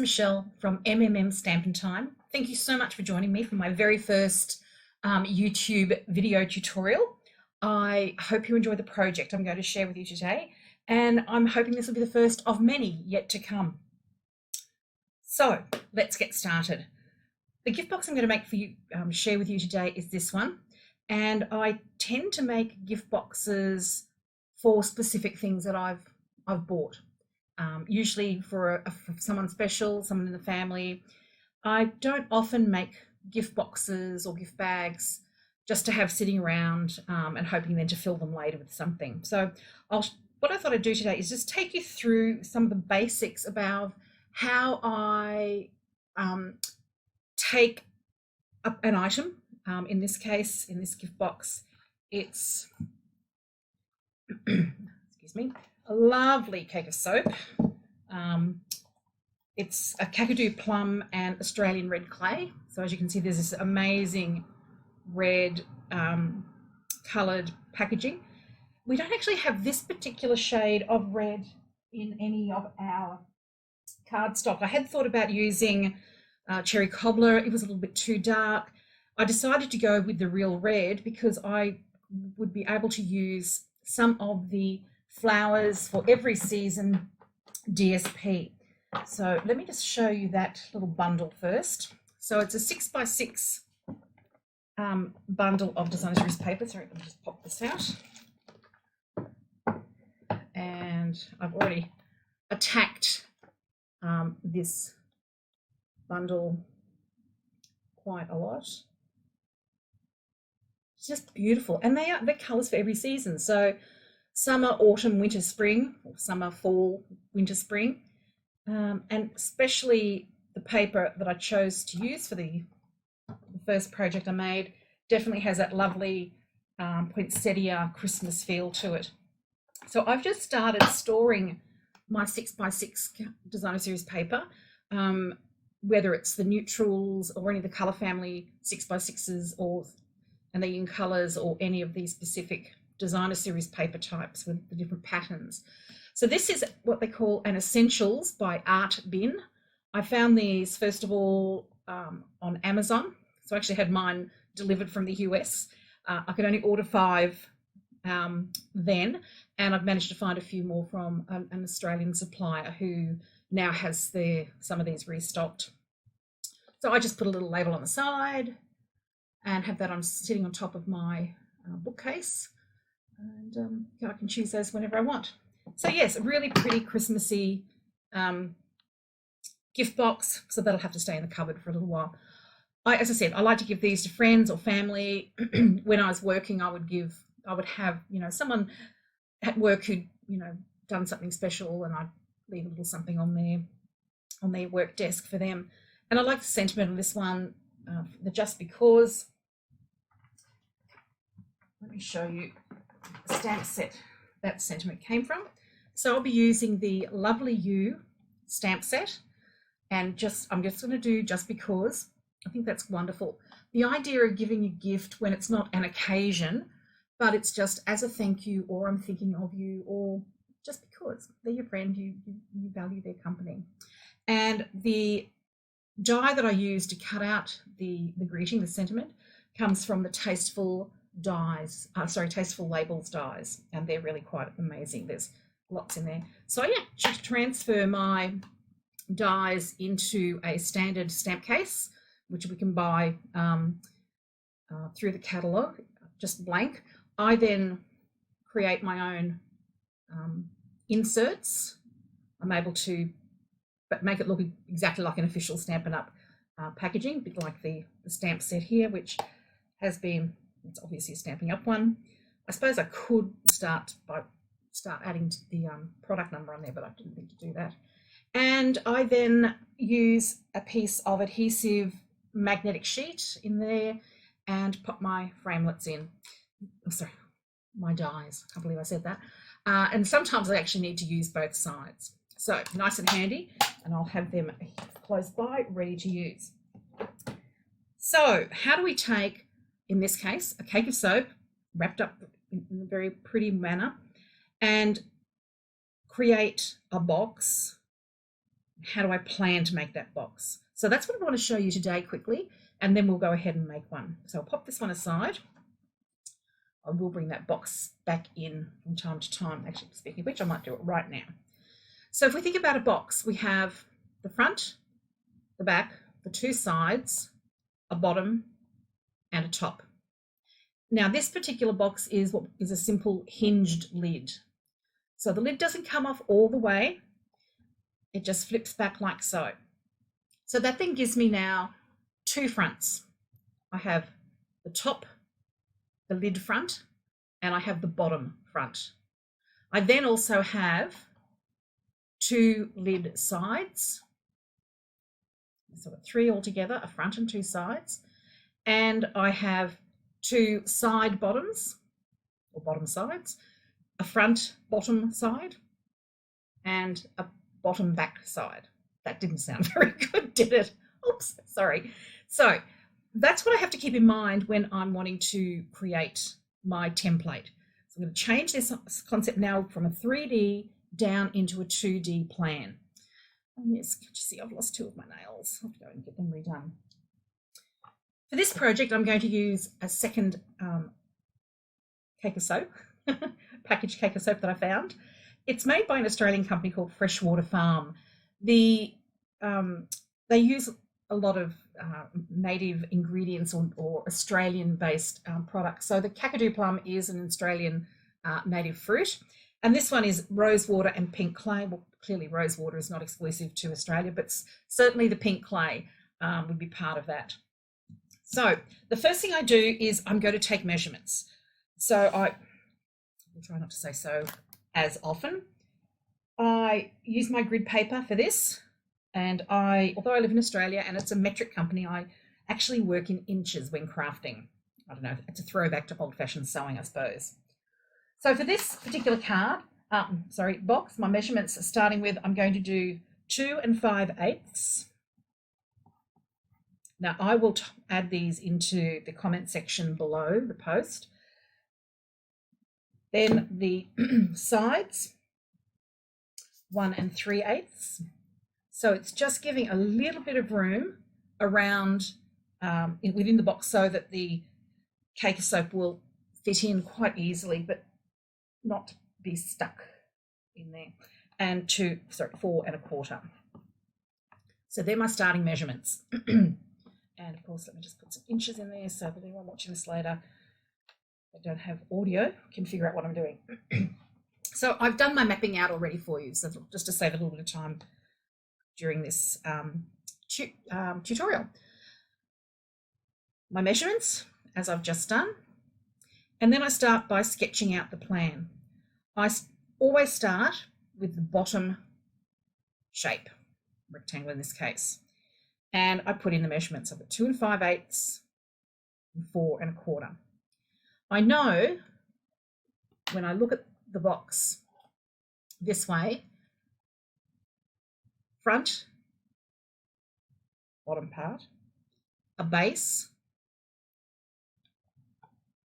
Michelle from MMM Stampin' Time. Thank you so much for joining me for my very first YouTube video tutorial. I hope you enjoy the project I'm going to share with you today, and I'm hoping this will be the first of many yet to come. So let's get started. The gift box I'm going to make for you, share with you today is this one, and I tend to make gift boxes for specific things that I've bought. Usually for someone special, someone in the family. I don't often make gift boxes or gift bags just to have sitting around and hoping then to fill them later with something. So what I thought I'd do today is just take you through some of the basics about how I take up an item. In this case, in this gift box, it's excuse me, a lovely cake of soap. It's a Kakadu plum and Australian red clay. So as you can see, there's this amazing red coloured packaging. We don't actually have this particular shade of red in any of our cardstock. I had thought about using cherry cobbler. It was a little bit too dark. I decided to go with the real red because I would be able to use some of the flowers for every season DSP. So let me just show you that little bundle first. So it's a 6x6 bundle of designer series paper. Sorry, let me just pop this out. And I've already attacked this bundle quite a lot. It's just beautiful, and they're colours for every season. So summer, autumn, winter, spring, or summer, fall, winter, spring. And especially the paper that I chose to use for the first project I made definitely has that lovely poinsettia Christmas feel to it. So I've just started storing my 6x6 designer series paper, whether it's the neutrals or any of the colour family 6x6s and they're in colours, or any of these specific designer series paper types with the different patterns. So this is what they call an Essentials by Art Bin. I found these first of all on Amazon. So I actually had mine delivered from the US. I could only order 5 then, and I've managed to find a few more from an Australian supplier who now has some of these restocked. So I just put a little label on the side and have that sitting on top of my bookcase, and I can choose those whenever I want. So yes, a really pretty Christmassy gift box, so that'll have to stay in the cupboard for a little while. As I said, I like to give these to friends or family. When I was working, I would have, someone at work who'd, done something special, and I'd leave a little something on their work desk for them. And I like the sentiment of this one, the Just Because. Let me show you the stamp set that sentiment came from. So I'll be using the Lovely You stamp set, and I'm just going to do Just Because. I think that's wonderful. The idea of giving a gift when it's not an occasion, but it's just as a thank you, or I'm thinking of you, or just because they're your friend, you value their company. And the die that I use to cut out the greeting, the sentiment, comes from the Tasteful Labels dies, and they're really quite amazing. There's lots in there. So yeah, just transfer my dies into a standard stamp case, which we can buy through the catalogue, just blank. I then create my own inserts. I'm able to make it look exactly like an official Stampin' Up packaging, a bit like the stamp set here, which has been, it's obviously a Stampin' Up one. I suppose I could start adding the product number on there, but I didn't think to do that. And I then use a piece of adhesive magnetic sheet in there and pop my framelits in. Oh, sorry, my dies. I can't believe I said that. And sometimes I actually need to use both sides. So nice and handy, and I'll have them close by, ready to use. So how do we take, in this case, a cake of soap wrapped up in a very pretty manner and create a box How do I plan to make that box? So that's what I want to show you today quickly, and then we'll go ahead and make one. So I'll pop this one aside. I will bring that box back in from time to time. Actually, speaking of which, I might do it right now. So if we think about a box, we have the front, the back, the two sides, a bottom, and a top. Now, this particular box is what is a simple hinged lid. So the lid doesn't come off all the way. It just flips back like so. So that then gives me now two fronts. I have the top, the lid front, and I have the bottom front. I then also have two lid sides. So I've got three altogether, a front and two sides. And I have two side bottoms, or bottom sides, a front bottom side, and a bottom back side. That didn't sound very good, did it? Oops, sorry. So that's what I have to keep in mind when I'm wanting to create my template. So I'm going to change this concept now from a 3D down into a 2D plan. And yes, can you see I've lost two of my nails? I'll have to go and get them redone. For this project, I'm going to use a second cake of soap, packaged cake of soap that I found. It's made by an Australian company called Freshwater Farm. They use a lot of native ingredients or Australian-based products. So the Kakadu plum is an Australian native fruit, and this one is rosewater and pink clay. Well, clearly rosewater is not exclusive to Australia, but certainly the pink clay would be part of that. So the first thing I do is I'm going to take measurements. So I will try not to say so as often. I use my grid paper for this, and although I live in Australia and it's a metric company, I actually work in inches when crafting. I don't know, it's a throwback to old-fashioned sewing, I suppose. So for this particular box, my measurements are starting with, I'm going to do 2 5/8. Now I will add these into the comment section below the post. Then the sides, 1 3/8. So it's just giving a little bit of room around within the box so that the cake of soap will fit in quite easily, but not be stuck in there. And 4 1/4. So they're my starting measurements. And of course, let me just put some inches in there so that anyone watching this later, I don't have audio, can figure out what I'm doing. So I've done my mapping out already for you, so just to save a little bit of time during this tutorial. My measurements, as I've just done, and then I start by sketching out the plan. I always start with the bottom shape, rectangle in this case, and I put in the measurements of the 2 5/8 and 4 1/4. I know when I look at the box this way, front, bottom part, a base,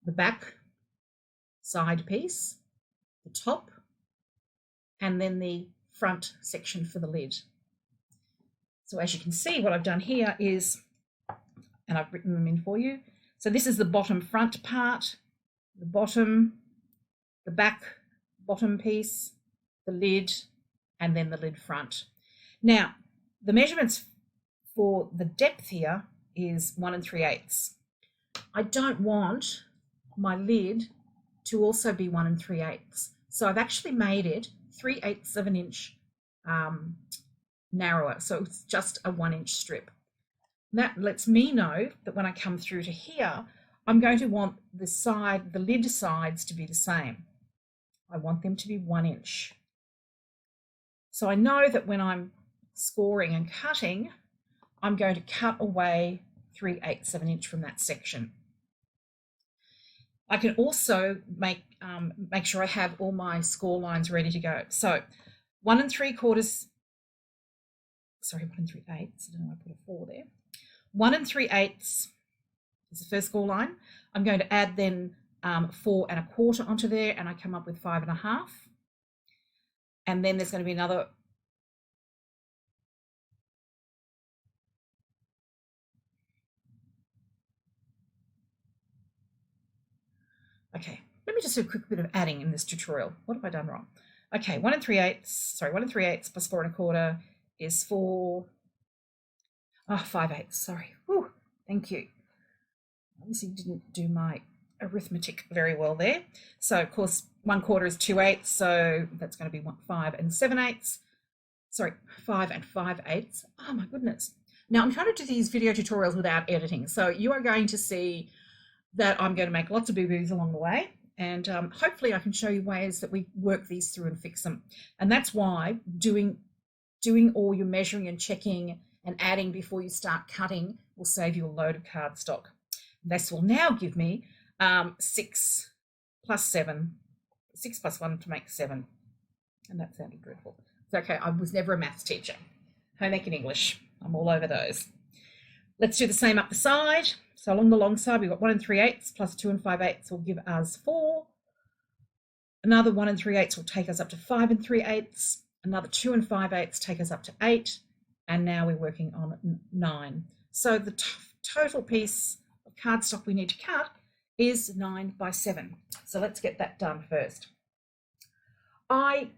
the back side piece, the top, and then the front section for the lid. So as you can see, what I've done here is, and I've written them in for you. So this is the bottom front part, the bottom, the back bottom piece, the lid, and then the lid front. Now, the measurements for the depth here is 1 3/8. I don't want my lid to also be 1 3/8. So I've actually made it 3/8 of an inch narrower. So it's just a 1 inch strip. That lets me know that when I come through to here, I'm going to want the lid sides to be the same. I want them to be 1 inch. So I know that when I'm scoring and cutting, I'm going to cut away 3/8 of an inch from that section. I can also make sure I have all my score lines ready to go. So 1 3/4, sorry, 1 3/8. I don't know why I put a 4 there. 1 3/8 is the first score line. I'm going to add then 4 1/4 onto there, and I come up with 5 1/2. And then there's going to be another Okay, let me just do a quick bit of adding in this tutorial. What have I done wrong? Okay, 1 3/8, 1 3/8 plus 4 1/4 is 5/8, sorry. Whew, thank you. Obviously didn't do my arithmetic very well there. So of course 1/4 is 2/8, so that's going to be 5 and 7/8. Sorry, 5 and 5/8. Oh my goodness. Now I'm trying to do these video tutorials without editing, so you are going to see that I'm going to make lots of boo-boos along the way, and hopefully I can show you ways that we work these through and fix them. And that's why doing all your measuring and checking and adding before you start cutting will save you a load of cardstock. This will now give me 6 plus 7, 6 plus 1 to make 7. And that sounded dreadful. It's okay, I was never a maths teacher. Home ec and English, I'm all over those. Let's do the same up the side. So along the long side, we've got 1 3/8 plus 2 5/8 will give us 4. Another 1 3/8 will take us up to 5 3/8. Another 2 5/8 take us up to 8. And now we're working on 9. So the total piece of cardstock we need to cut is 9 by 7. So let's get that done first. I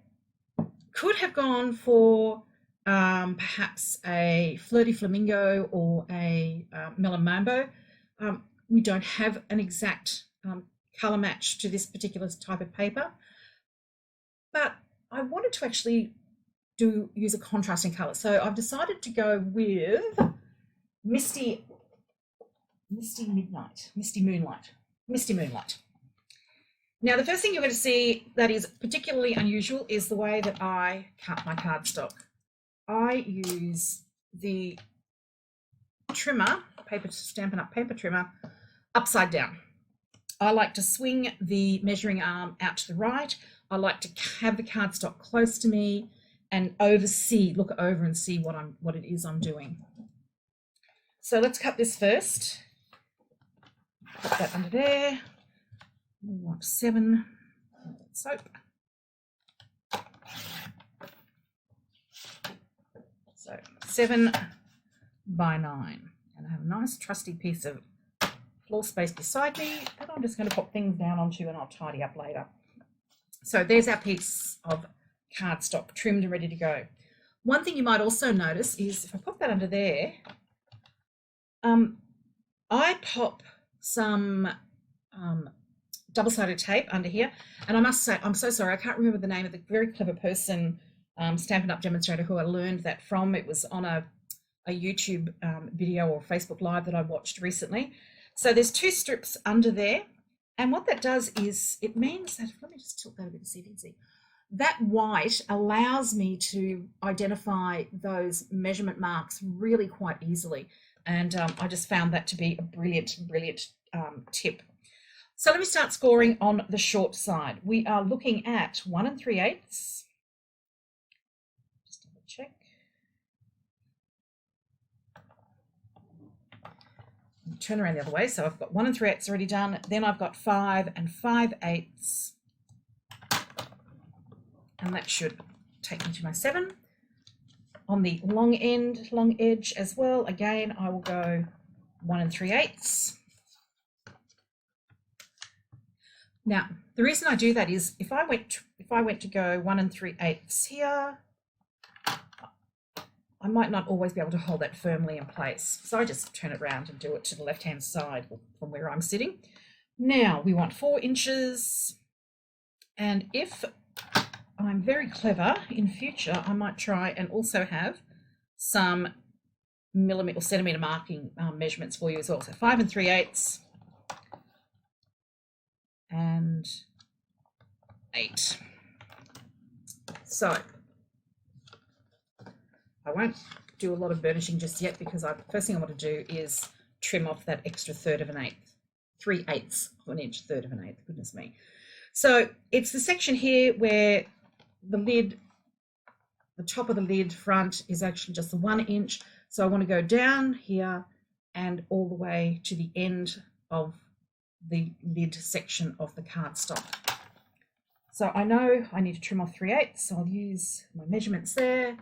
could have gone for perhaps a Flirty Flamingo or a Melon Mambo. We don't have an exact colour match to this particular type of paper, but I wanted to actually use a contrasting colour. So I've decided to go with Misty Moonlight. Now, the first thing you're going to see that is particularly unusual is the way that I cut my cardstock. I use the trimmer, Stampin' Up! Paper trimmer, upside down. I like to swing the measuring arm out to the right. I like to have the cardstock close to me and look over and see what it is I'm doing. So let's cut this first. Put that under there. We want 7 soap. So 7 by 9. And I have a nice trusty piece of floor space beside me that I'm just going to pop things down onto and I'll tidy up later. So there's our piece of cardstock trimmed and ready to go. One thing you might also notice is if I pop that under there, I pop some double-sided tape under here, and I must say I'm so sorry, I can't remember the name of the very clever person, Stampin' Up! Demonstrator, who I learned that from. It was on a YouTube video or Facebook Live that I watched recently. So there's 2 strips under there, and what that does is it means that, let me just tilt that a bit so you can see, that white allows me to identify those measurement marks really quite easily, and I just found that to be a brilliant tip. So let me start scoring on the short side. We are looking at 1 3/8. Just double check. Turn around the other way. So I've got 1 3/8 already done. Then I've got 5 5/8. And that should take me to my 7. On the long edge as well, again, I will go 1 3/8. Now, the reason I do that is if I went to go 1 3/8 here, I might not always be able to hold that firmly in place. So I just turn it around and do it to the left-hand side from where I'm sitting. Now we want 4 inches. And if I'm very clever, in future, I might try and also have some millimeter or centimeter marking measurements for you as well. So 5 3/8 and 8. So I won't do a lot of burnishing just yet because the first thing I want to do is trim off that extra 1/3 of an eighth, 3/8 of an inch, 1/3 of an eighth, goodness me. So it's the section here where the lid, the top of the lid front is actually just the 1 inch. So I want to go down here and all the way to the end of the lid section of the cardstock. So I know I need to trim off 3/8, so I'll use my measurements there.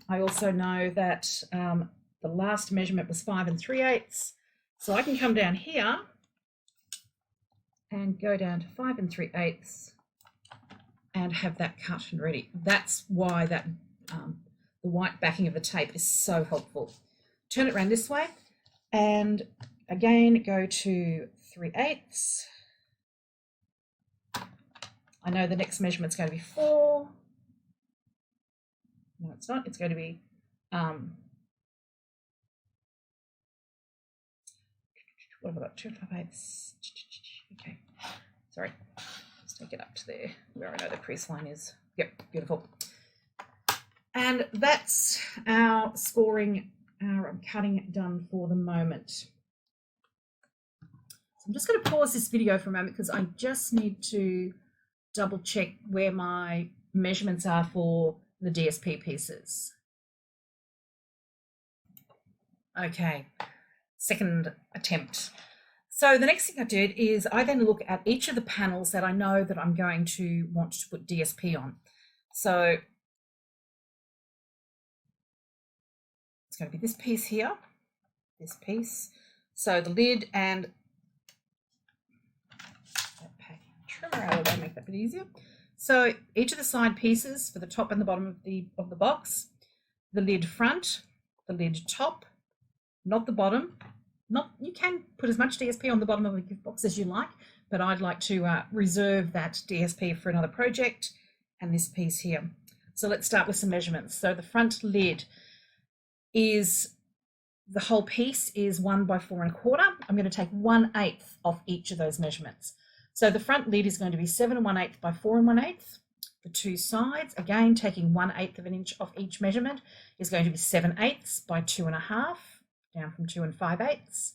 I also know that the last measurement was 5 3/8, so I can come down here and go down to 5 3/8 and have that cut and ready. That's why that the white backing of the tape is so helpful. Turn it around this way and again go to 3/8. I know the next measurement's going to be 4. No, it's not. It's going to be what have I got? 2 5/8. Okay, sorry. Let's take it up to there where I know the crease line is. Yep, beautiful. And that's our scoring, our cutting done for the moment. So I'm just going to pause this video for a moment because I just need to double check where my measurements are for the DSP pieces. Okay, second attempt. So the next thing I did is I then look at each of the panels that I know that I'm going to want to put DSP on. So it's going to be this piece here, this piece. So the lid and trimmer out of the way, make that a bit easier. So each of the side pieces for the top and the bottom of the box, the lid front, the lid top, not the bottom. You can put as much DSP on the bottom of the gift box as you like, but I'd like to reserve that DSP for another project, and this piece here. So let's start with some measurements. So the front lid is, the whole piece is 1 by 4 1/4. I'm going to take 1/8 off each of those measurements. So the front lid is going to be 7 1/8 by 4 1/8. The two sides, again, taking 1/8 of an inch off each measurement, is going to be 7/8 by 2 1/2, down from 2 5/8.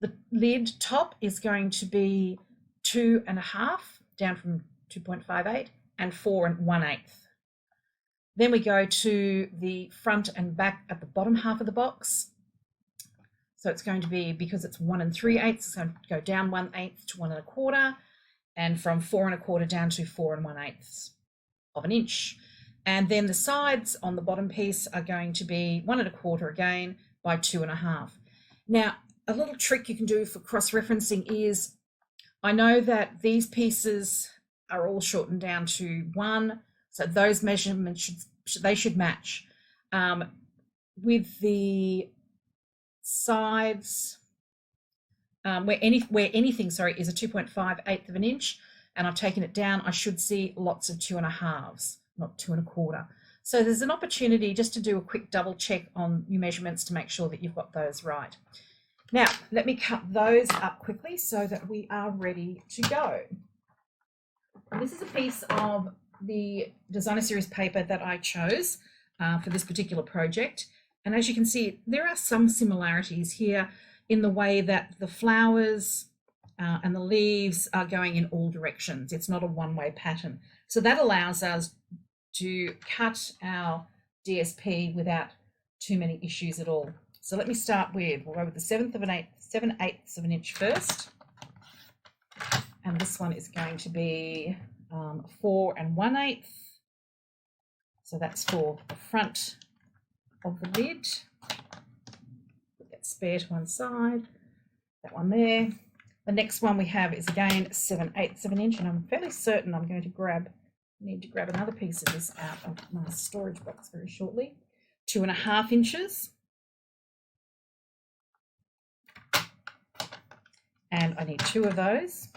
The lid top is going to be 2 1/2, down from 2.58, and 4 1/8. Then we go to the front and back at the bottom half of the box. So it's going to be, because it's 1 3/8, it's going to go down 1/8 to 1 1/4, and from 4 1/4 down to 4 1/8 of an inch. And then the sides on the bottom piece are going to be 1 1/4 again by 2 1/2. Now, a little trick you can do for cross-referencing is, I know that these pieces are all shortened down to 1, so those measurements should match. With the sides, where anything is a 2.58 of an inch, and I've taken it down, I should see lots of 2 1/2s, not 2 1/4. So there's an opportunity just to do a quick double check on your measurements to make sure that you've got those right. Now, let me cut those up quickly so that we are ready to go. And this is a piece of the Designer Series paper that I chose for this particular project. And as you can see, there are some similarities here in the way that the flowers and the leaves are going in all directions. It's not a one-way pattern. So that allows us to cut our DSP without too many issues at all. So let me start with, we'll go with the 7/8 of an inch first. And this one is going to be 4 1/8. So that's for the front of the lid. Put that spare to one side, that one there. The next one we have is again 7/8 of an inch, and I'm fairly certain I'm going to need to grab another piece of this out of my storage box very shortly. 2 1/2 inches. And I need 2 of those.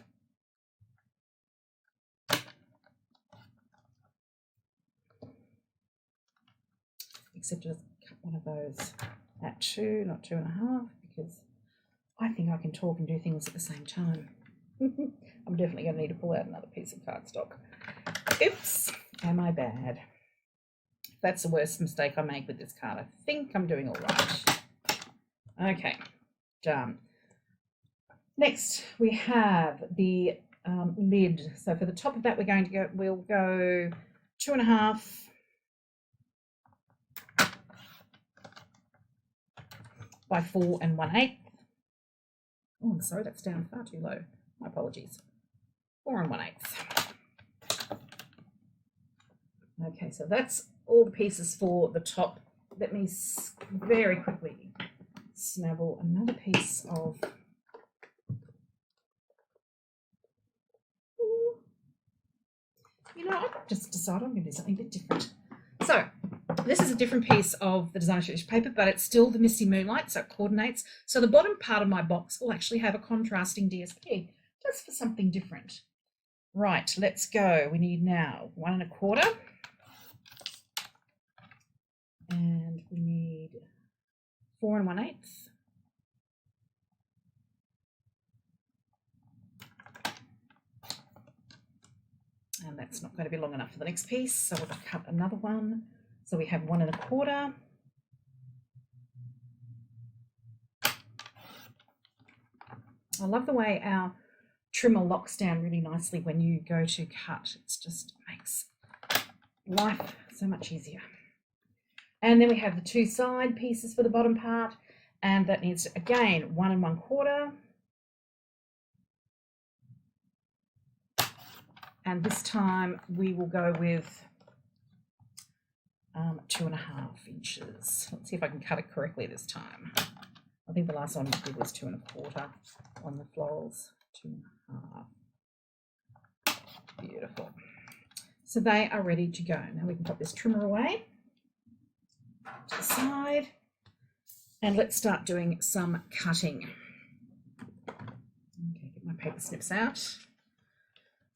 Except just cut one of those at 2, not 2 1/2, because I think I can talk and do things at the same time. I'm definitely going to need to pull out another piece of cardstock. Oops, am I bad? That's the worst mistake I make with this card. I think I'm doing all right. Okay, done. Next, we have the lid. So for the top of that, we'll go 2 1/2. By 4 1/8. Oh, I'm sorry, that's down far too low. My apologies. 4 1/8. Okay, so that's all the pieces for the top. Let me very quickly snabble another piece of No, I just decided I'm going to do something a bit different. So this is a different piece of the designer stitch paper, but it's still the Misty Moonlight, so it coordinates. So the bottom part of my box will actually have a contrasting DSP, just for something different. Right, let's go. We need now 1 1/4. And we need 4 1/8. And that's not going to be long enough for the next piece, so we'll cut another one. So we have 1 1/4. I love the way our trimmer locks down really nicely when you go to cut. It just makes life so much easier. And then we have the 2 side pieces for the bottom part, and that needs, again, 1 1/4. And this time we will go with 2.5 inches. Let's see if I can cut it correctly this time. I think the last one we did was 2 1/4 on the florals. 2.5. Beautiful. So they are ready to go. Now we can put this trimmer away to the side, and let's start doing some cutting. Okay, get my paper snips out.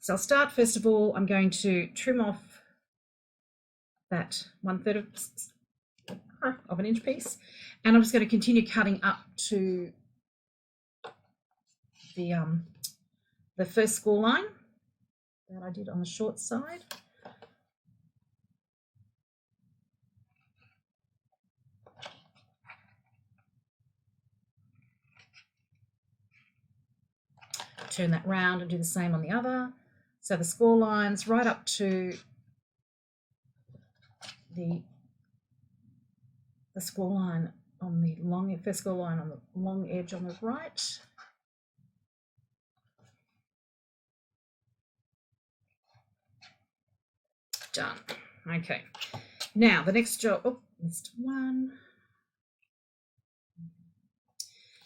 So I'll start, first of all, I'm going to trim off that 1/3 of an inch piece, and I'm just going to continue cutting up to the first score line that I did on the short side. Turn that round and do the same on the other. So the score lines right up to the score line on the long, first score line on the long edge on the right. Done. Okay. Now the next job, oh, missed one.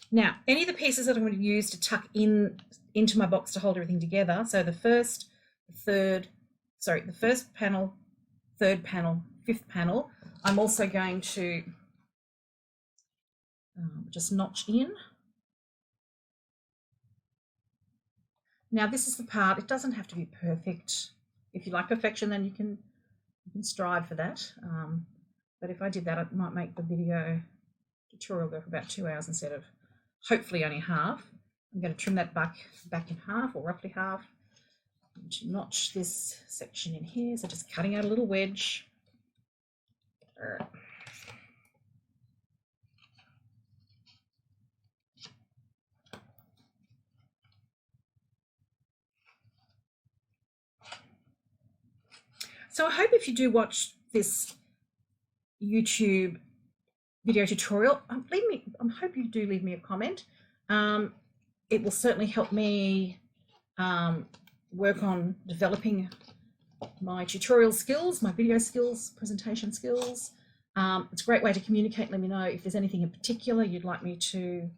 Now, any of the pieces that I'm going to use to tuck into my box to hold everything together. So the first panel, third panel, fifth panel, I'm also going to just notch in. Now this is the part, it doesn't have to be perfect. If you like perfection, then you can strive for that. But if I did that, it might make the video tutorial go for about 2 hours instead of hopefully only half. I'm going to trim that back in half, or roughly half, and to notch this section in here. So just cutting out a little wedge. So I hope if you do watch this YouTube video tutorial, I hope you do leave me a comment. It will certainly help me work on developing my tutorial skills, my video skills, presentation skills. It's a great way to communicate. Let me know if there's anything in particular you'd like me to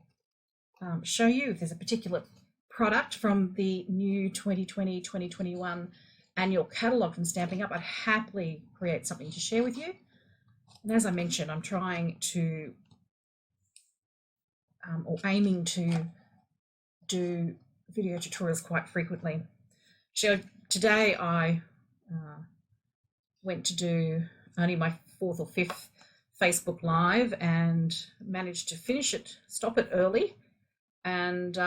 show you. If there's a particular product from the new 2020-2021 annual catalogue from Stampin' Up, I'd happily create something to share with you. And as I mentioned, I'm trying to or aiming to do video tutorials quite frequently. So today I went to do only my 4th or 5th Facebook Live and managed to stop it early, and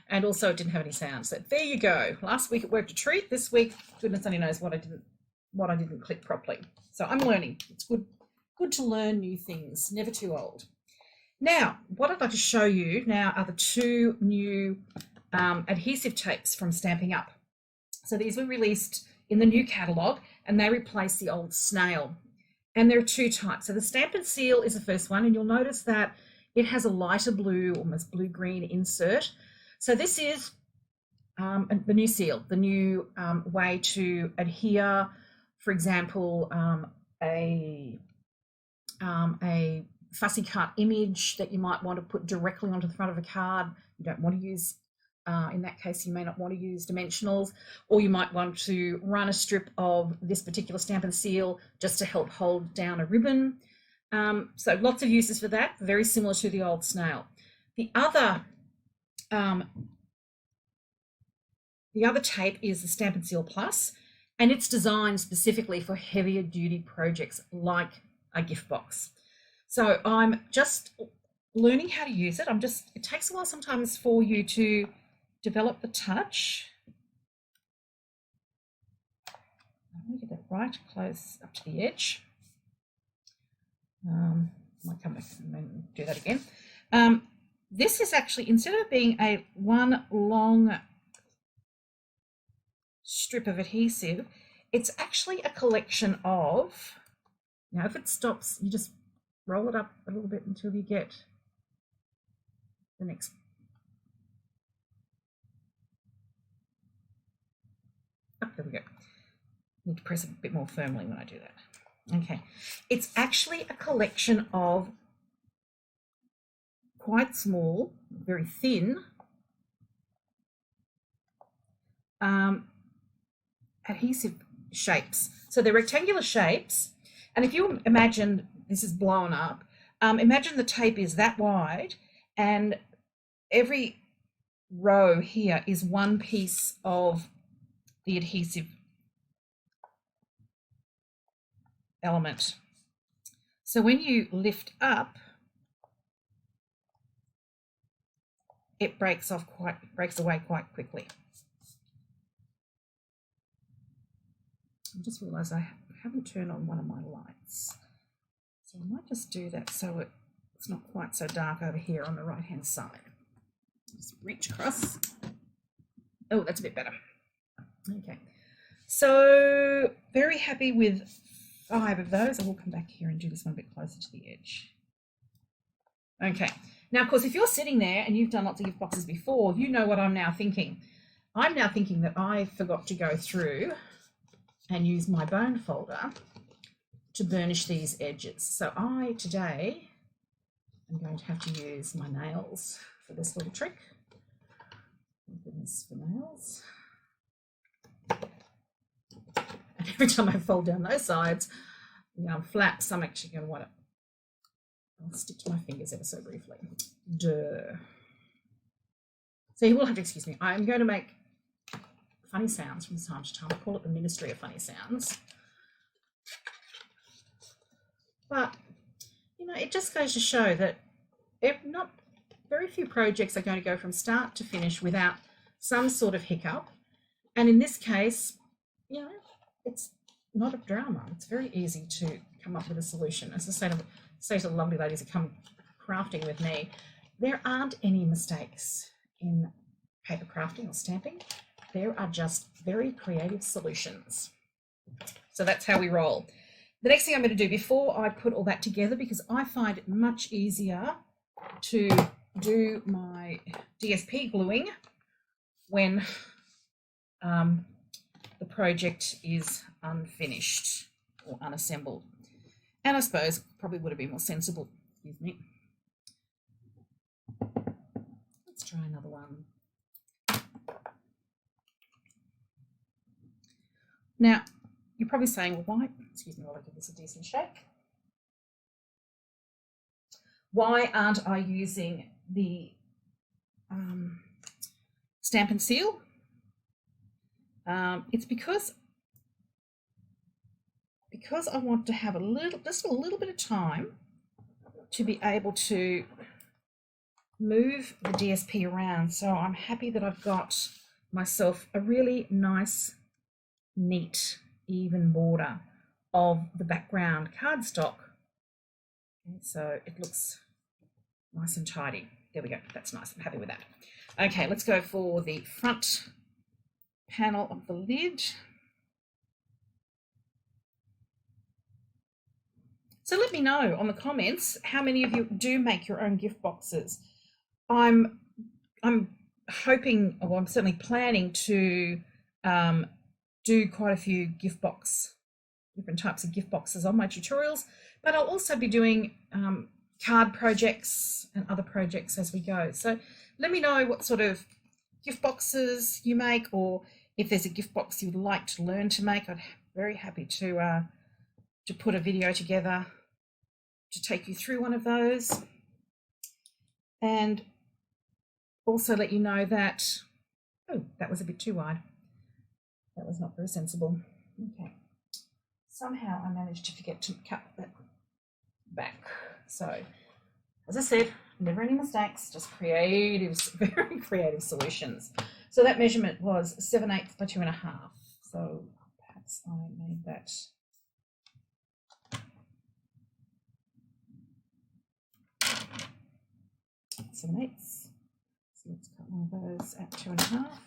and also it didn't have any sound. So there you go. Last week it worked a treat. This week, goodness only knows what I didn't click properly. So I'm learning. It's good to learn new things. Never too old. Now, what I'd like to show you now are the 2 new adhesive tapes from Stampin' Up. So these were released in the new catalogue, and they replace the old snail. And there are 2 types. So the Stampin' Seal is the first one, and you'll notice that it has a lighter blue, almost blue-green insert. So this is the new seal, the new way to adhere, for example, a fussy cut image that you might want to put directly onto the front of a card. You don't want to use In that case, you may not want to use dimensionals, or you might want to run a strip of this particular Stampin' Seal just to help hold down a ribbon. So lots of uses for that, very similar to the old snail. The other tape is the Stampin' Seal Plus, and it's designed specifically for heavier duty projects like a gift box. So I'm just learning how to use it. It takes a while sometimes for you to develop the touch. Let me get that right close up to the edge. Might come back and do that again. This is actually, instead of being a one long strip of adhesive, it's actually a collection of, now if it stops, you just roll it up a little bit until you get the next. Oh, there we go. Need to press it a bit more firmly when I do that. Okay, it's actually a collection of quite small, very thin adhesive shapes. So they're rectangular shapes, and if you imagine this is blown up, imagine the tape is that wide, and every row here is one piece of the adhesive element. So when you lift up, it breaks away quite quickly. I just realized I haven't turned on one of my lights, so I might just do that so it's not quite so dark over here on the right hand side. Just reach across. Oh, that's a bit better. Okay, so very happy with 5 of those. I will come back here and do this one a bit closer to the edge. Okay, now of course if you're sitting there and you've done lots of gift boxes before, you know what I'm now thinking. I'm now thinking that I forgot to go through and use my bone folder to burnish these edges. So today I'm going to have to use my nails for this little trick. Thank goodness for nails. And every time I fold down those sides, flaps, I'm actually going to want to, I'll stick to my fingers ever so briefly. Duh. So you will have to excuse me. I'm going to make funny sounds from time to time. I call it the Ministry of Funny Sounds. But, it just goes to show that not very few projects are going to go from start to finish without some sort of hiccup. And in this case, it's not a drama. It's very easy to come up with a solution. As I say to the lovely ladies who come crafting with me, there aren't any mistakes in paper crafting or stamping. There are just very creative solutions. So that's how we roll. The next thing I'm going to do before I put all that together, because I find it much easier to do my DSP gluing when the project is unfinished or unassembled. And I suppose probably would have been more sensible. Excuse me. Let's try another one. Now, you're probably saying, well, why, excuse me while I give this a decent shake. Why aren't I using the Stampin' Seal? It's because I want to have just a little bit of time to be able to move the DSP around. So I'm happy that I've got myself a really nice, neat, even border of the background cardstock. Okay, so it looks nice and tidy. There we go. That's nice. I'm happy with that. Okay, let's go for the front panel of the lid. So let me know on the comments how many of you do make your own gift boxes. I'm hoping, or I'm certainly planning to do quite a few different types of gift boxes on my tutorials, but I'll also be doing card projects and other projects as we go. So let me know what sort of gift boxes you make, or if there's a gift box you'd like to learn to make, I'd be very happy to put a video together to take you through one of those. And also let you know that, oh, that was a bit too wide. That was not very sensible. Okay. Somehow I managed to forget to cut that back. So, as I said, never any mistakes, just creative, very creative solutions. So that measurement was 7/8 by 2.5. So perhaps I made that 7/8. So let's cut one of those at 2.5.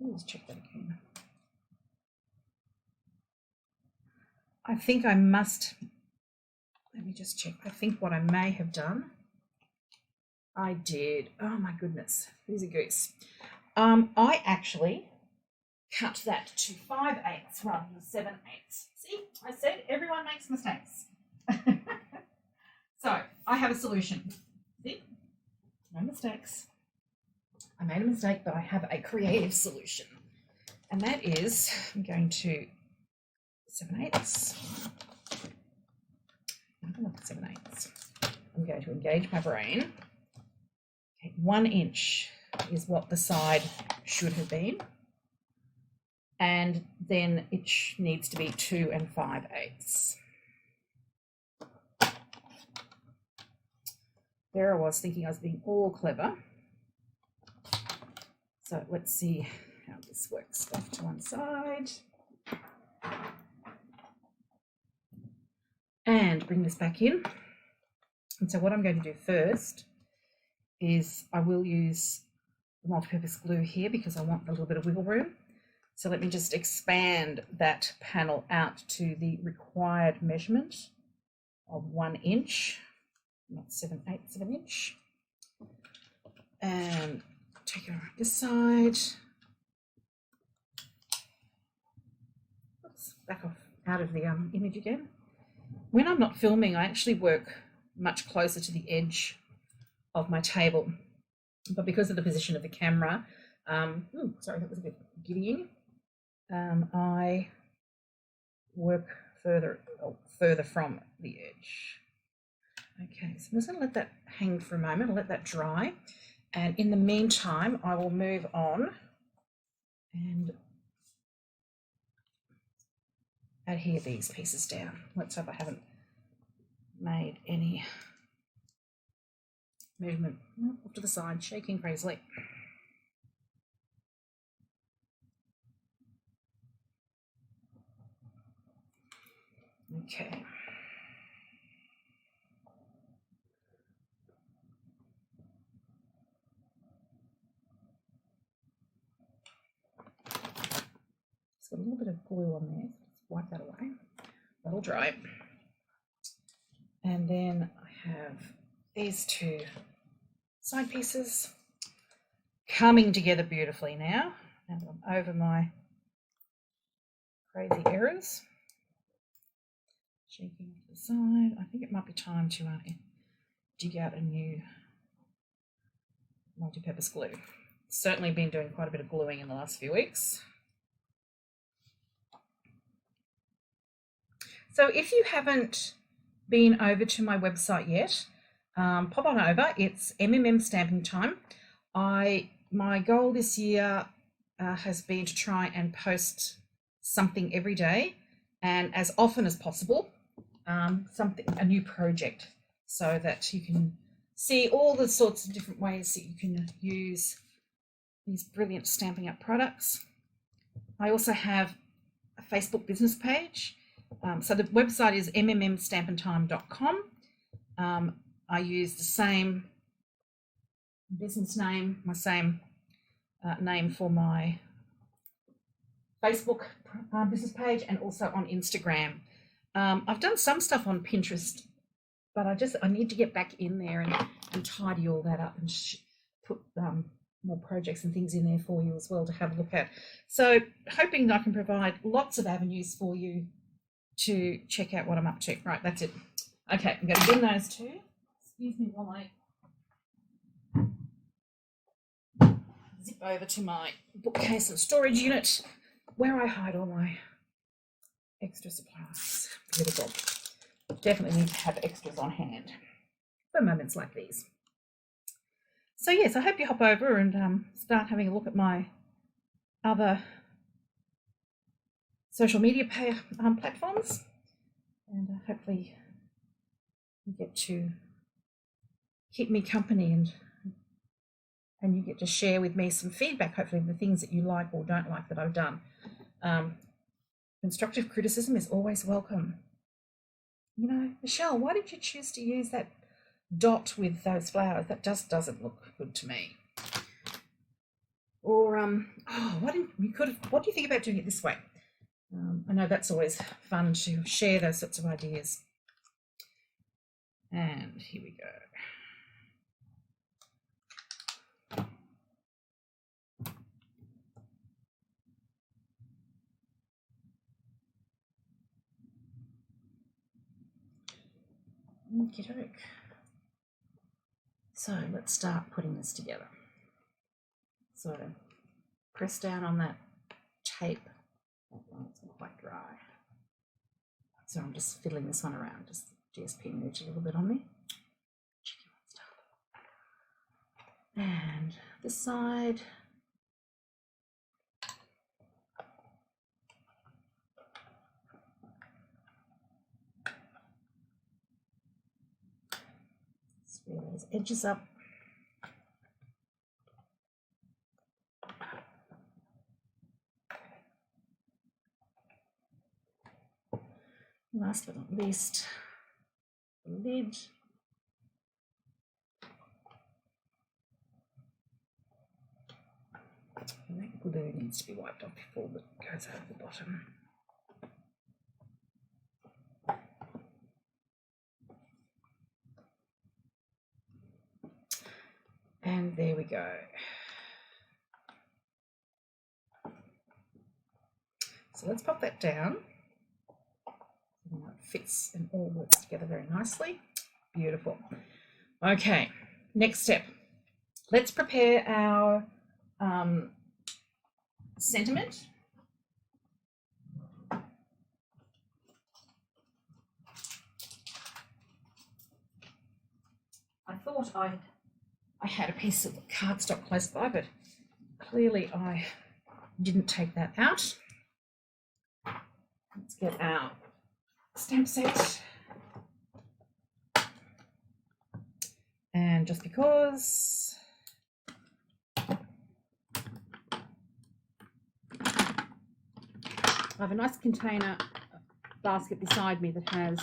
Let's check that again. I think I must, let me just check. I think what I may have done, I did, oh my goodness, here's a goose. I actually cut that to 5/8 rather than 7/8. See, I said everyone makes mistakes. So I have a solution. See, no mistakes. I made a mistake, but I have a creative solution. And that is, I'm going to 7/8. Not 7/8. I'm going to engage my brain. Okay, 1 inch is what the side should have been. And then it needs to be 2 5/8. There I was thinking I was being all clever. So let's see how this works. Off to one side. And bring this back in. And so what I'm going to do first is I will use the multi-purpose glue here because I want a little bit of wiggle room. So let me just expand that panel out to the required measurement of 1 inch, not 7/8 of an inch. And take it around this side. Oops, back off out of the image again. When I'm not filming, I actually work much closer to the edge of my table, but because of the position of the camera, sorry, that was a bit giddying. I work further from the edge. Okay, so I'm just going to let that hang for a moment. I'll let that dry. And in the meantime, I will move on and adhere these pieces down. Let's hope I haven't made any measurement off to the side, shaking crazily. Okay. Got a little bit of glue on there. Let's wipe that away. That'll dry. And then I have these two side pieces coming together beautifully now. And I'm over my crazy errors. Shaking to the side. I think it might be time to dig out a new multi-purpose glue. Certainly been doing quite a bit of gluing in the last few weeks. So if you haven't been over to my website yet, pop on over. It's MMM Stamping Time. My goal this year has been to try and post something every day and as often as possible, a new project, so that you can see all the sorts of different ways that you can use these brilliant Stampin' Up products. I also have a Facebook business page. So the website is mmstampintime.com. I use the same business name, my same name for my Facebook business page, and also on Instagram. I've done some stuff on Pinterest, but I need to get back in there and tidy all that up and put more projects and things in there for you as well to have a look at. So hoping that I can provide lots of avenues for you to check out what I'm up to. Right, that's it. Okay, I'm going to bin those two. Excuse me while I zip over to my bookcase and storage unit where I hide all my extra supplies. Beautiful. Definitely need to have extras on hand for moments like these. So yes, I hope you hop over and start having a look at my other social media platforms, and hopefully you get to keep me company and you get to share with me some feedback, hopefully the things that you like or don't like that I've done. Constructive criticism is always welcome. You know, Michelle, why did you choose to use that dot with those flowers? That just doesn't look good to me. Or what do you think about doing it this way? I know that's always fun to share those sorts of ideas. And here we go. Okey-doke. So let's start putting this together. So press down on that tape. It's quite dry. So I'm just fiddling this one around. Just GSP moved a little bit on me. And this side. Square those edges up. Last but not least, the lid. And that glue needs to be wiped off before it goes over the bottom. And there we go. So let's pop that down. It fits and all works together very nicely. Beautiful. Okay, next step. Let's prepare our sentiment. I thought I had a piece of cardstock close by, but clearly I didn't take that out. Let's get our stamp set. And just because I have a nice container basket beside me that has,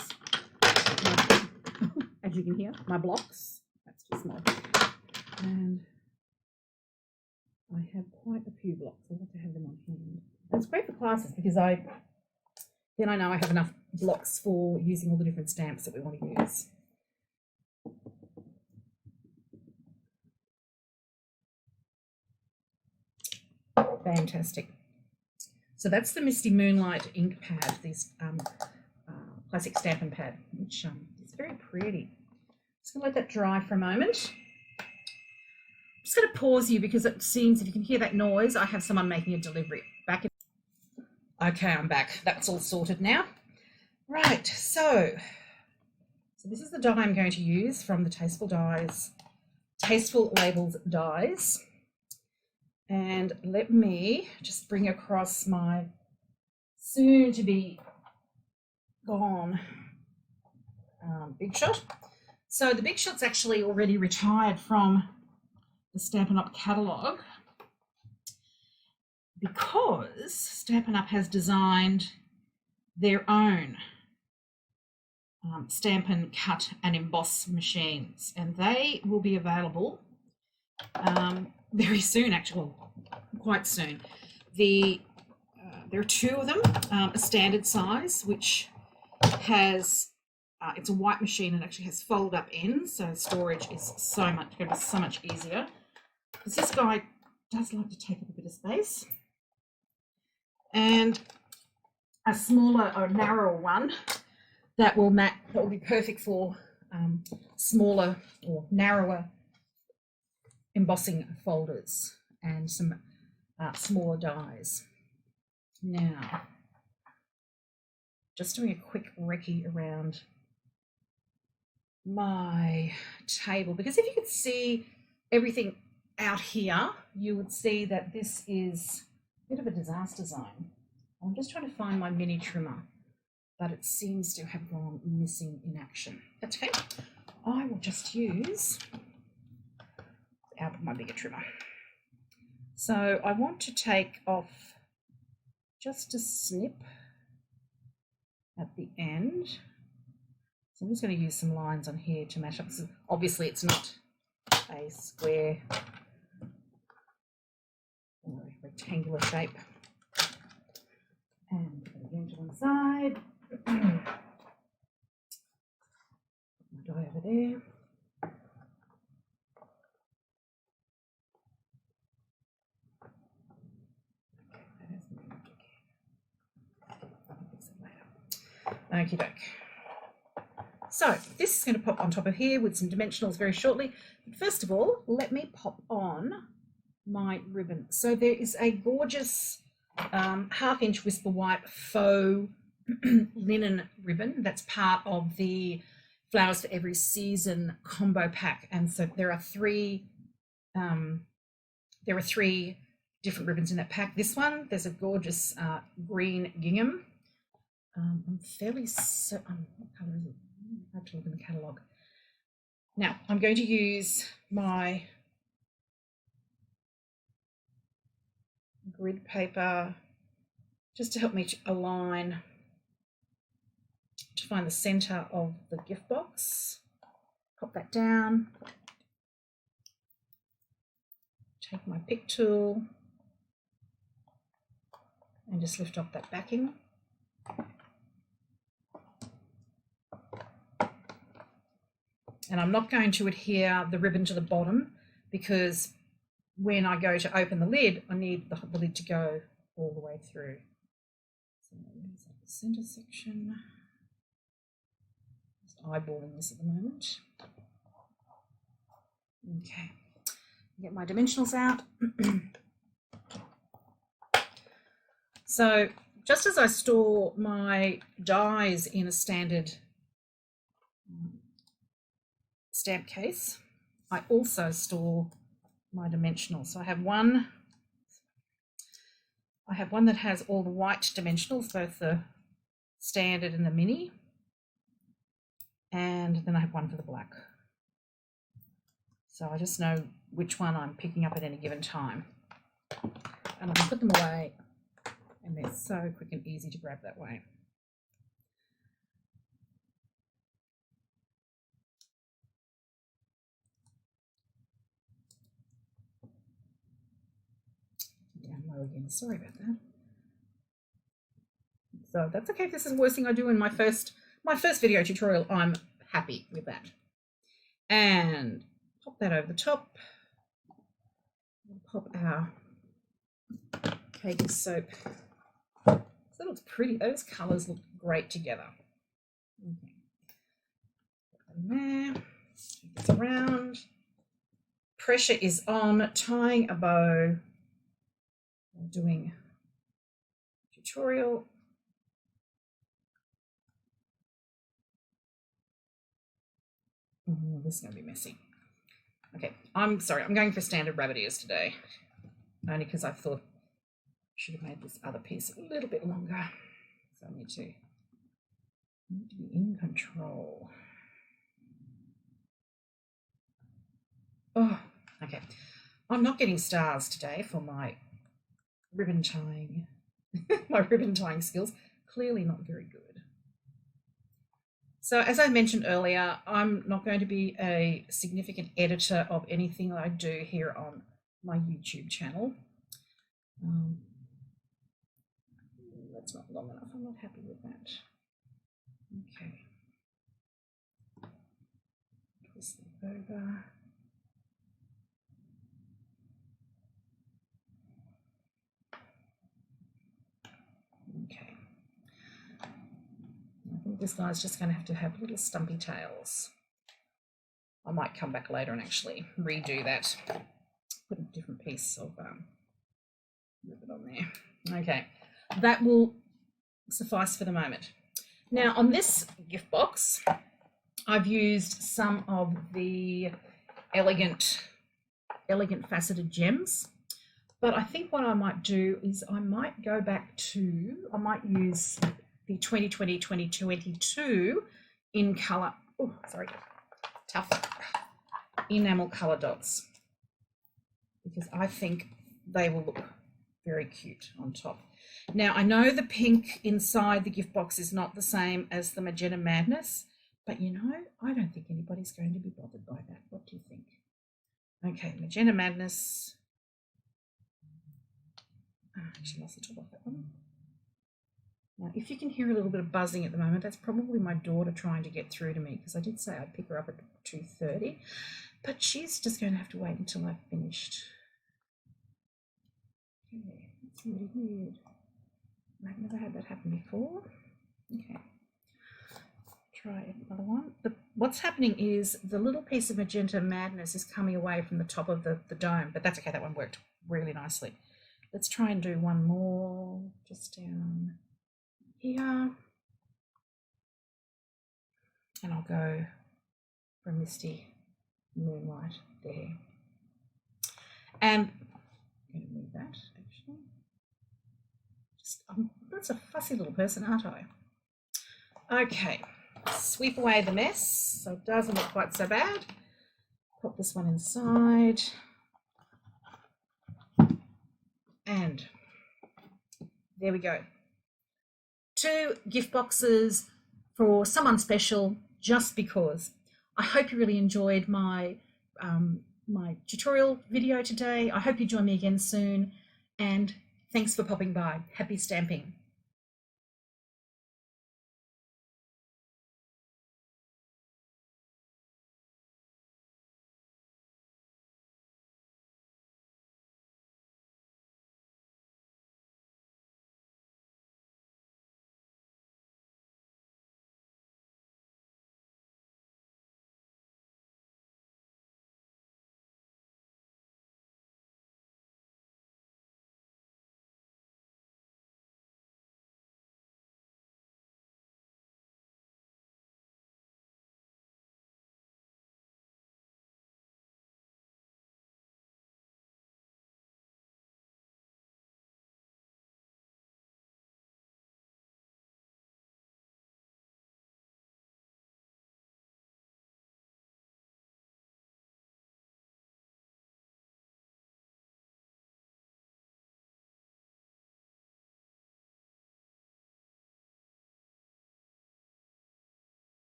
as you can hear, my blocks. That's too small. And I have quite a few blocks. I want to have them on hand. And it's great for classes because then I know I have enough blocks for using all the different stamps that we want to use. Fantastic. So that's the Misty Moonlight ink pad, this classic Stampin' Pad, which is very pretty. Just going to let that dry for a moment. I'm just going to pause you because it seems, if you can hear that noise, I have someone making a delivery. Back in. Okay, I'm back. That's all sorted now. Right, so this is the die I'm going to use from the Tasteful Labels dies. And let me just bring across my soon to be gone Big Shot. So the Big Shot's actually already retired from the Stampin' Up! Catalogue because Stampin' Up! Has designed their own Stampin' Cut and Emboss machines, and they will be available very soon, actually, quite soon. There are two of them, a standard size, which has, it's a white machine and actually has fold up ends, so storage is going to be so much easier. because this guy does like to take up a bit of space. And a smaller or narrower one that will be perfect for smaller or narrower embossing folders and some smaller dies. Now, just doing a quick recce around my table, because if you could see everything out here, you would see that this is a bit of a disaster zone. I'm just trying to find my mini trimmer, but it seems to have gone missing in action. That's okay. I will just use my bigger trimmer. So I want to take off just a snip at the end. So I'm just going to use some lines on here to match up. So obviously it's not a square or a rectangular shape. And put it again to one side. Put my die over there. Okie doke. So this is going to pop on top of here with some dimensionals very shortly. But first of all, let me pop on my ribbon. So there is a gorgeous 1/2 inch Whisper White faux linen ribbon that's part of the Flowers for Every Season combo pack. And so there are three different ribbons in that pack. This one, there's a gorgeous green gingham. I'm fairly certain, what colour is it? I have to look in the catalogue. Now, I'm going to use my grid paper just to help me to align, to find the centre of the gift box. Pop that down. Take my pick tool and just lift off that backing. And I'm not going to adhere the ribbon to the bottom because when I go to open the lid, I need the lid to go all the way through. So there's the centre section. Just eyeballing this at the moment. Okay, get my dimensionals out. So just as I store my dies in a standard stamp case, I also store my dimensionals. So I have one that has all the white dimensionals, both the standard and the mini, and then I have one for the black. So I just know which one I'm picking up at any given time, and I can put them away, and they're so quick and easy to grab that way. Down low again, sorry about that. So that's okay if this is the worst thing I do in my first video tutorial. I'm happy with that. And pop that over the top. Pop our cake soap. So that looks pretty. Those colours look great together. Okay. Put that in there. Take this around. Pressure is on. Tying a bow. I'm doing a tutorial. Oh, this is going to be messy. Okay, I'm sorry. I'm going for standard rabbit ears today, only because I thought I should have made this other piece a little bit longer. So I need to be in control. Oh, okay. I'm not getting stars today for my ribbon tying. My ribbon tying skills, clearly not very good. So as I mentioned earlier, I'm not going to be a significant editor of anything that I do here on my YouTube channel. That's not long enough. I'm not happy with that. Okay. Twist it over. this guy's just going to have little stumpy tails. I might come back later and actually redo that. Put a different piece of ribbon on there. Okay, that will suffice for the moment. Now on this gift box, I've used some of the elegant faceted gems, but I think what I might do is I might go back to, I might use the 2020-2022 in colour, oh sorry, tough enamel colour dots, because I think they will look very cute on top. Now I know the pink inside the gift box is not the same as the Magenta Madness, but you know, I don't think anybody's going to be bothered by that. What do you think? Okay, Magenta Madness. Oh, I actually lost the top off that one. Now, if you can hear a little bit of buzzing at the moment, that's probably my daughter trying to get through to me, because I did say I'd pick her up at 2:30, but she's just going to have to wait until I've finished. Okay, that's really weird. I've never had that happen before. Okay, try another one. What's happening is the little piece of Magenta Madness is coming away from the top of the dome, but that's okay, that one worked really nicely. Let's try and do one more just down here. And I'll go for a Misty Moonlight there. And I'm going to move that actually. That's a fussy little person, aren't I? Okay, sweep away the mess so it doesn't look quite so bad. Pop this one inside. And there we go. 2 gift boxes for someone special, just because. I hope you really enjoyed my my tutorial video today. I hope you join me again soon, and thanks for popping by. Happy stamping.